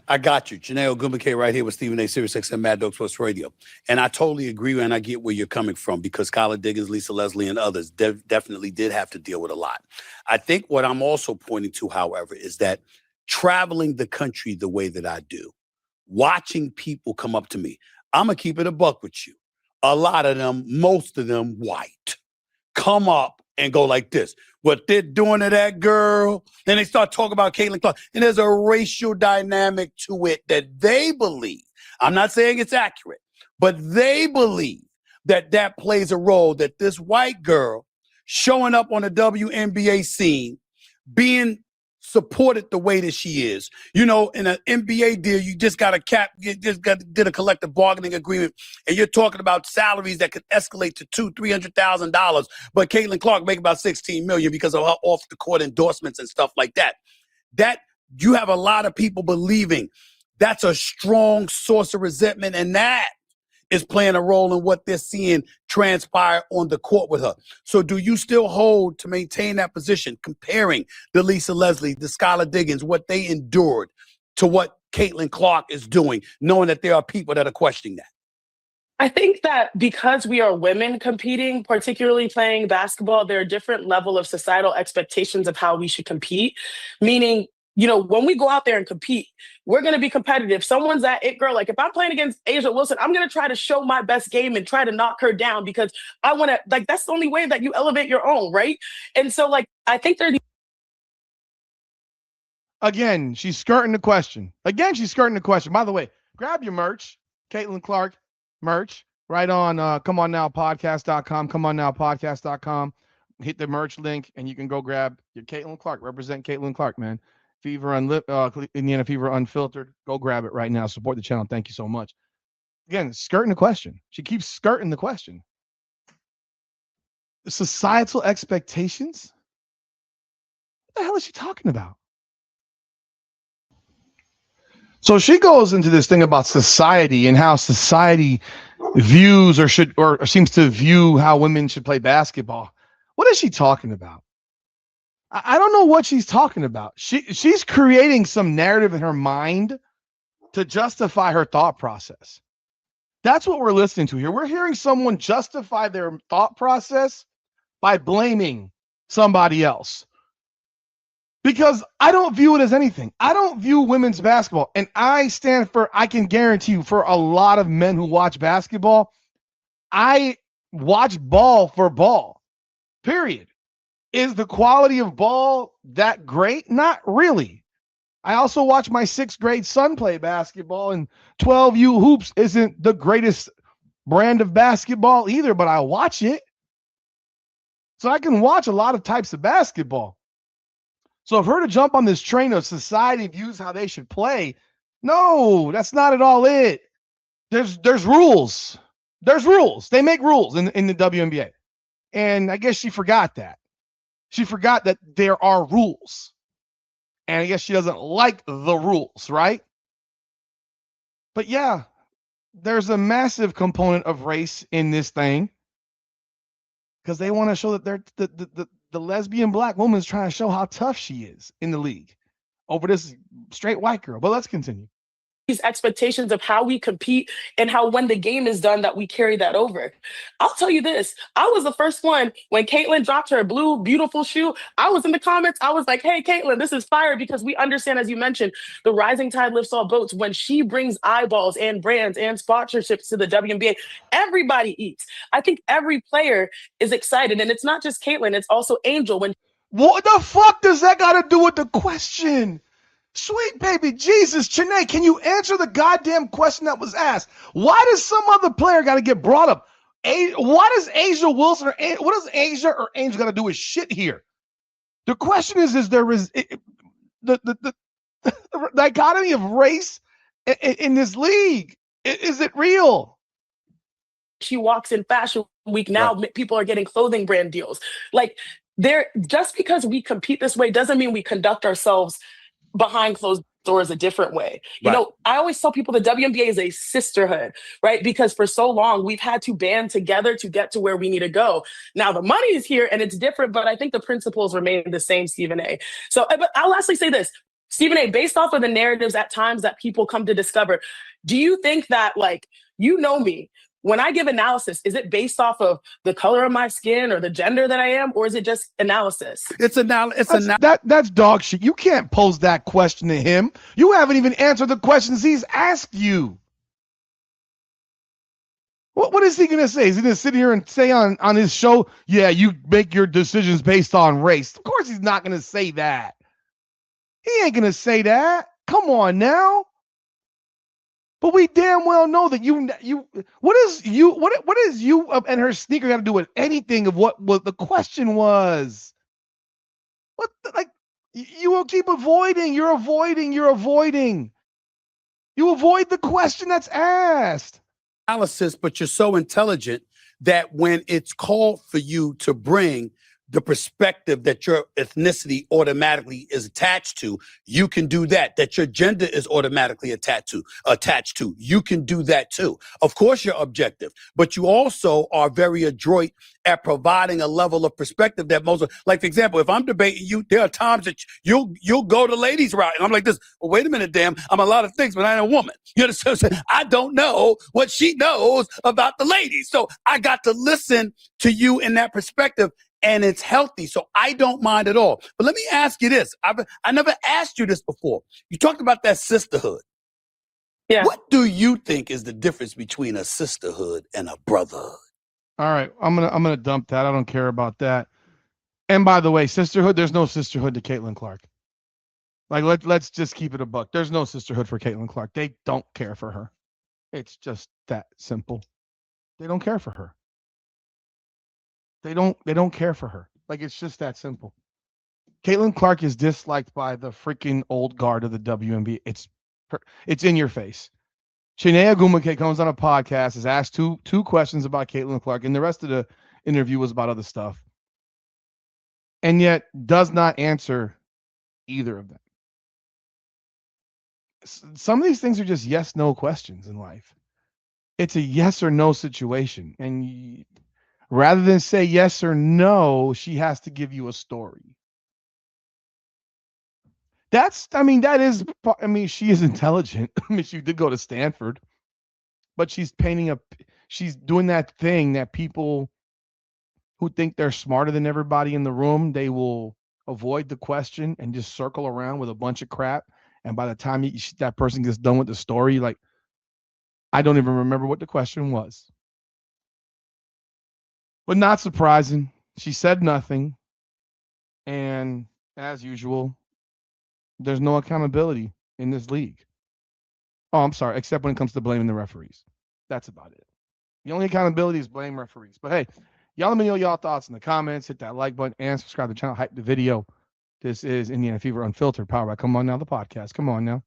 I got you. Chiney Ogwumike right here with Stephen A. Sirius XM Mad Dog Sports Radio. And I totally agree and I get where you're coming from because Kyla Diggins, Lisa Leslie, and others definitely did have to deal with a lot. I think what I'm also pointing to, however, is that traveling the country the way that I do, watching people come up to me, I'm going to keep it a buck with you. A lot of them, most of them white, come up and go like this. What they're doing to that girl. Then they start talking about Caitlin Clark. And there's a racial dynamic to it that they believe. I'm not saying it's accurate, but they believe that that plays a role, that this white girl showing up on the WNBA scene, being supported the way that she is. You know, in an NBA deal, you just got did a collective bargaining agreement, and you're talking about salaries that could escalate to $200,000-$300,000. But Caitlin Clark make about $16 million because of her off the court endorsements and stuff like that. That you have a lot of people believing that's a strong source of resentment, and that is playing a role in what they're seeing transpire on the court with her. So do you still hold to maintain that position, comparing the Lisa Leslie, the Skylar Diggins, what they endured to what Caitlin Clark is doing, knowing that there are people that are questioning that? I think that because we are women competing, particularly playing basketball, there are different level of societal expectations of how we should compete, meaning, you know, when we go out there and compete, we're going to be competitive. Someone's that it girl. Like if I'm playing against Asia Wilson, I'm going to try to show my best game and try to knock her down because I want to, like, that's the only way that you elevate your own, right? And so, like, I think they're... Again, she's skirting the question. By the way, grab your merch, Caitlin Clark merch, right on comeonnowpodcast.com, comeonnowpodcast.com. Hit the merch link, and you can go grab your Caitlin Clark. Represent Caitlin Clark, man. Indiana Fever Unfiltered. Go grab it right now. Support the channel. Thank you so much. Again, skirting the question. She keeps skirting the question. Societal expectations? What the hell is she talking about? So she goes into this thing about society and how society views or seems to view how women should play basketball. What is she talking about? I don't know what she's talking about. She's creating some narrative in her mind to justify her thought process. That's what we're listening to here. We're hearing someone justify their thought process by blaming somebody else. Because I don't view it as anything. I don't view women's basketball. And I can guarantee you, for a lot of men who watch basketball, I watch ball for ball, period. Is the quality of ball that great? Not really. I also watch my 6th grade son play basketball, and 12U Hoops isn't the greatest brand of basketball either, but I watch it. So I can watch a lot of types of basketball. So for her to jump on this train of society views how they should play, no, that's not at all it. There's rules. There's rules. They make rules in the WNBA. And I guess she forgot that. She forgot that there are rules. And I guess she doesn't like the rules, right? But yeah, there's a massive component of race in this thing because they want to show that they're the lesbian black woman is trying to show how tough she is in the league over this straight white girl. But let's continue. These expectations of how we compete and how when the game is done that we carry that over. I'll tell you this. I was the first one when Caitlin dropped her blue, beautiful shoe. I was in the comments. I was like, hey, Caitlin, this is fire because we understand, as you mentioned, the rising tide lifts all boats. When she brings eyeballs and brands and sponsorships to the WNBA, everybody eats. I think every player is excited. And it's not just Caitlin. It's also Angel. What the fuck does that got to do with the question? Sweet baby Jesus, Chiney, can you answer the goddamn question that was asked? Why does some other player got to get brought up? Why does Asia Wilson what does Asia or Angel got to do with shit here? The question is the dichotomy of race in this league? Is it real? She walks in Fashion Week now. Right. People are getting clothing brand deals. Like, just because we compete this way doesn't mean we conduct ourselves behind closed doors a different way. You know, I always tell people the WNBA is a sisterhood, right? Because for so long, we've had to band together to get to where we need to go. Now the money is here and it's different, but I think the principles remain the same, Stephen A. So, but I'll lastly say this. Stephen A., based off of the narratives at times that people come to discover, do you think that, like, you know me, when I give analysis, is it based off of the color of my skin or the gender that I am, or is it just analysis? That's dog shit. You can't pose that question to him. You haven't even answered the questions he's asked you. What is he going to say? Is he going to sit here and say on his show, yeah, you make your decisions based on race? Of course he's not going to say that. He ain't going to say that. Come on now. But we damn well know that what is you and her sneaker got to do with anything of what the question was? You will keep avoiding. You're avoiding. You avoid the question that's asked. Analysis, but you're so intelligent that when it's called for you to bring the perspective that your ethnicity automatically is attached to, you can do that. That your gender is automatically attached to, you can do that too. Of course, you're objective, but you also are very adroit at providing a level of perspective that most, like, for example, if I'm debating you, there are times that you'll go the ladies route, and I'm like this. Well, wait a minute, damn, I'm a lot of things, but I ain't a woman. You understand what I'm saying? I don't know what she knows about the ladies, so I got to listen to you in that perspective. And it's healthy, so I don't mind at all. But let me ask you this. I never asked you this before. You talked about that sisterhood. Yeah. What do you think is the difference between a sisterhood and a brotherhood? All right, I'm gonna dump that. I don't care about that. And by the way, sisterhood, there's no sisterhood to Caitlin Clark. Like, let's just keep it a buck. There's no sisterhood for Caitlin Clark. They don't care for her. It's just that simple. They don't care for her. They don't care for her. Like, it's just that simple. Caitlin Clark is disliked by the freaking old guard of the WNBA. It's in your face. Chiney Ogwumike comes on a podcast, is asked two questions about Caitlin Clark, and the rest of the interview was about other stuff. And yet does not answer either of them. Some of these things are just yes/no questions in life. It's a yes or no situation. And rather than say yes or no, she has to give you a story. She is intelligent. She did go to Stanford, but she's doing that thing that people who think they're smarter than everybody in the room, they will avoid the question and just circle around with a bunch of crap. And by the time that person gets done with the story, like, I don't even remember what the question was. But not surprising. She said nothing. And as usual, there's no accountability in this league. Oh, I'm sorry, except when it comes to blaming the referees. That's about it. The only accountability is blame referees. But hey, y'all let me know y'all thoughts in the comments. Hit that like button and subscribe to the channel. Hype the video. This is Indiana Fever Unfiltered, powered by Come On Now, the podcast. Come on now.